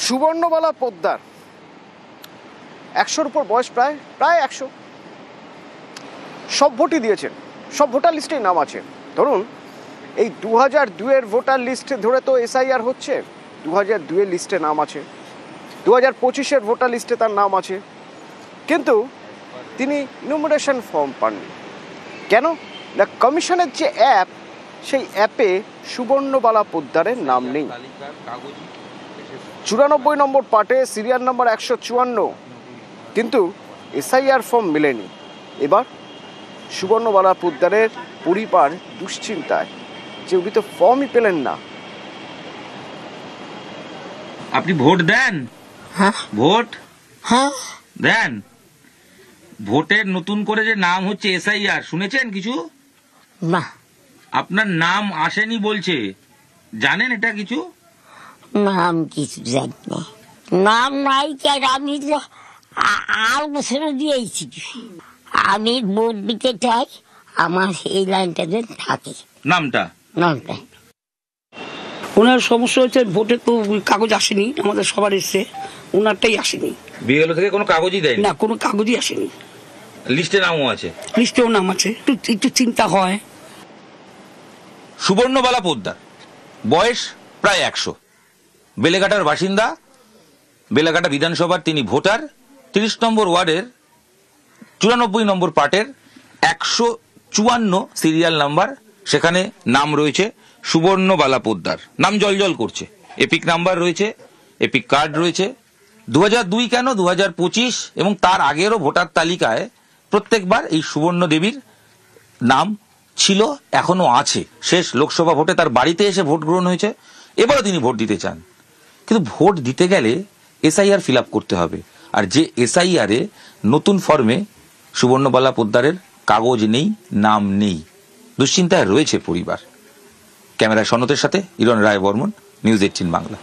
সুবর্ণবালা পোদ্দার 100-র উপর বয়স, প্রায় 100। সব ভোটই দিয়েছেন, সব ভোটার লিস্টেই নাম আছে। ধরুন এই 2002-এর ভোটার লিস্ট ধরে তো এসআইআর হচ্ছে, 2002-এর লিস্টে নাম আছে, 2025-এর ভোটার লিস্টে তার নাম আছে, কিন্তু তিনি ইনুমারেশন ফর্ম পাননি। কেন না, কমিশনের যে অ্যাপ, সেই অ্যাপে সুবর্ণবালা পোদ্দারের নাম নেই। 94 নম্বর পার্টে সিরিয়াল নাম্বার 154, কিন্তু এসআইআর ফর্ম মেলেনি। এবার সুবর্ণবালা পোদ্দারের পরিবার দুশ্চিন্তায় যে উনি তো ফর্মই পেলেন না। আপনি ভোট দেন? হ্যাঁ ভোট হ্যাঁ দেন? ভোটের নতুন করে যে নাম হচ্ছে এসআইআর, শুনেছেন কিছু? না, আপনার নাম আসেনি বলছে, জানেন এটা কিছু? নাম কিছু জানি না। নাম নাই কেন? আমি তো আর বছরে দিয়েছি। আমি ভোট দিতে চাই, আমার এই লাইনটাতে থাকে নামটা নামটা। ওনার সমস্যা হচ্ছে ভোটে তো কাগজ আসেনি, আমাদের সবার এসছে, ওনারটাই আসেনি। বিএলও থেকে কোনো কাগজই দেয়নি? না, কোনো কাগজই আসেনি। লিস্টে নামও আছে? লিস্টেও নাম আছে। একটু চিন্তা হয়। সুবর্ণবালা পোদ্দার, বয়স প্রায় 100, বেলেঘাটার বাসিন্দা, বেলেঘাটা বিধানসভার তিনি ভোটার। 30 নম্বর ওয়ার্ডের 94 নম্বর পার্টের 154 সিরিয়াল নাম্বার, সেখানে নাম রয়েছে সুবর্ণবালা পোদ্দার। নাম জলজল করছে, এপিক নাম্বার রয়েছে, এপিক কার্ড রয়েছে। 2002 কেন, 2025 এবং তার আগেরও ভোটার তালিকায় প্রত্যেকবার এই সুবর্ণ দেবীর নাম ছিল, এখনো আছে। শেষ লোকসভা ভোটে তার বাড়িতে এসে ভোট গ্রহণ হয়েছে, এবারও তিনি ভোট দিতে চান। কিন্তু ভোট দিতে গেলে এসআইআর ফিল আপ করতে হবে, আর যে এসআইআরে নতুন ফর্মে সুবর্ণবালা পোদ্দারের কাগজ নেই, নাম নেই। দুশ্চিন্তায় রয়েছে পরিবার। ক্যামেরায় সনতের সাথে ইরণ রায় বর্মন, নিউজ 18 বাংলা।